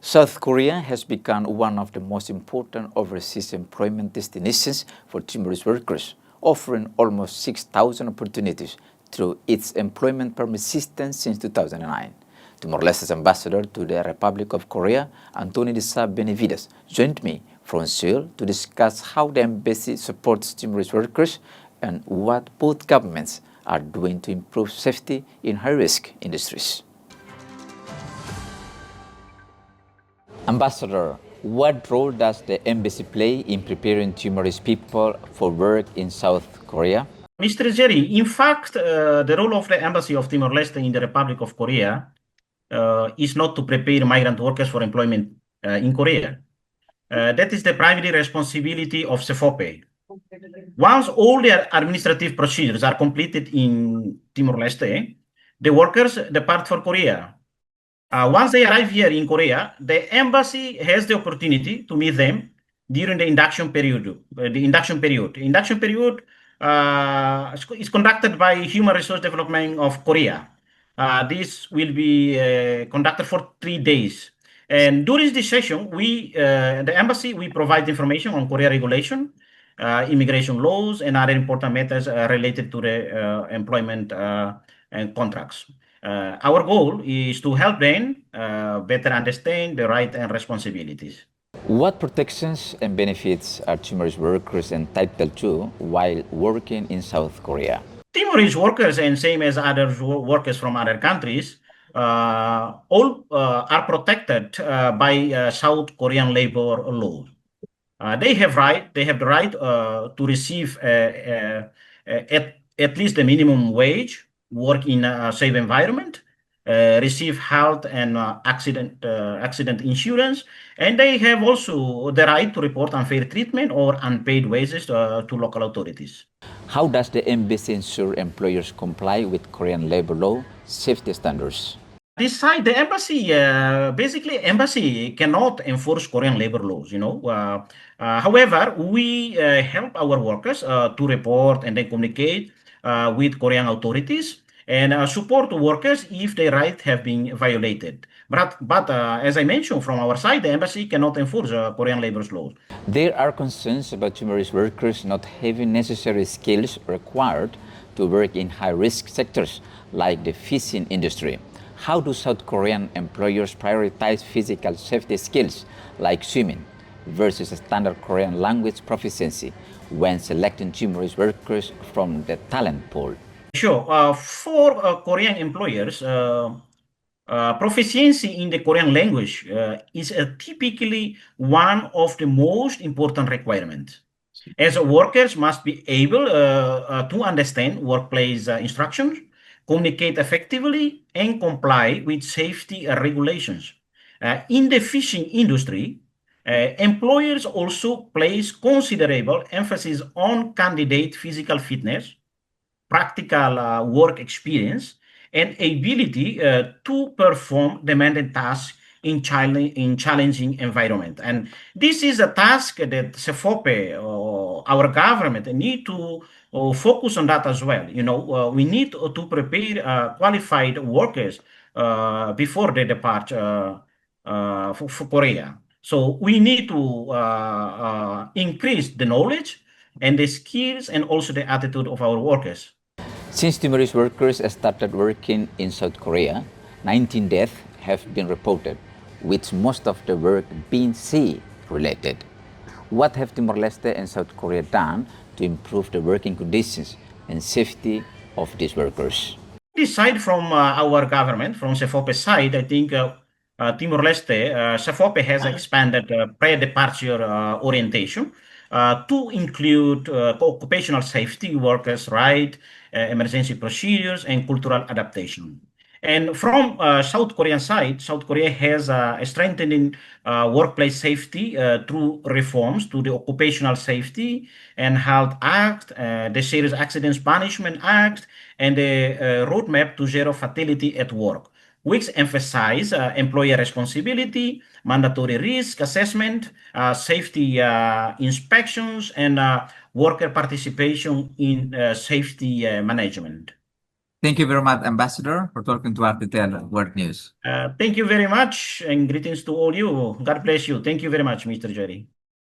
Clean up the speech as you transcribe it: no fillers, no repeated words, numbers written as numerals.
South Korea has become one of the most important overseas employment destinations for Timorese workers, offering almost 6,000 opportunities through its employment permit system since 2009. Timor-Leste's ambassador to the Republic of Korea, António Benevides, joined me from Seoul to discuss how the embassy supports Timorese workers and what both governments are doing to improve safety in high-risk industries. Ambassador, what role does the embassy play in preparing Timorese people for work in South Korea? Mr. Jerry, in fact, the role of the Embassy of Timor-Leste in the Republic of Korea is not to prepare migrant workers for employment in Korea. That is the primary responsibility of SEFOPE. Once all the administrative procedures are completed in Timor-Leste, the workers depart for Korea. Once they arrive here in Korea, the embassy has the opportunity to meet them during the induction period. The induction period is conducted by Human Resource Development of Korea. This will be conducted for 3 days. And during this session, the embassy, we provide information on Korea regulation, immigration laws, and other important matters related to the employment and contracts. Our goal is to help them better understand the rights and responsibilities. What protections and benefits are Timorese workers entitled to while working in South Korea? Timorese workers, and same as other workers from other countries, all are protected by South Korean labor law. They have the right to receive at least the minimum wage, work in a safe environment, receive health and accident insurance, and they have also the right to report unfair treatment or unpaid wages to local authorities. How does the embassy ensure employers comply with Korean labor law safety standards? This side, the embassy, basically, embassy cannot enforce Korean labor laws, however, we help our workers to report and then communicate with Korean authorities and support workers if their rights have been violated. But as I mentioned, from our side, the embassy cannot enforce Korean labor laws. There are concerns about Timorese workers not having necessary skills required to work in high-risk sectors like the fishing industry. How do South Korean employers prioritize physical safety skills like swimming versus standard Korean language proficiency when selecting Timorese workers from the talent pool? Sure. For Korean employers, proficiency in the Korean language is typically one of the most important requirements. As workers must be able to understand workplace instructions, communicate effectively, and comply with safety regulations. In the fishing industry, employers also place considerable emphasis on candidate physical fitness, practical work experience, and ability to perform demanding tasks in challenging environment. And this is a task that SEFOPE, our government, need to focus on that as well. We need to prepare qualified workers before they depart for Korea. So we need to increase the knowledge and the skills and also the attitude of our workers. Since Timorese workers started working in South Korea, 19 deaths have been reported, with most of the work being sea-related. What have Timor-Leste and South Korea done to improve the working conditions and safety of these workers? Aside from our government, from SEFOPE's side, I think Timor-Leste, SEFOPE has expanded pre-departure orientation to include occupational safety, workers' rights, emergency procedures, and cultural adaptation. And from South Korean side, South Korea has a strengthening workplace safety through reforms to the Occupational Safety and Health Act, the Serious Accidents Punishment Act, and the Roadmap to Zero Fatality at Work, which emphasize employer responsibility, mandatory risk assessment, safety inspections, and worker participation in safety management. Thank you very much, Ambassador, for talking to RTTL World News. Thank you very much and greetings to all you. God bless you. Thank you very much, Mr. Jerry.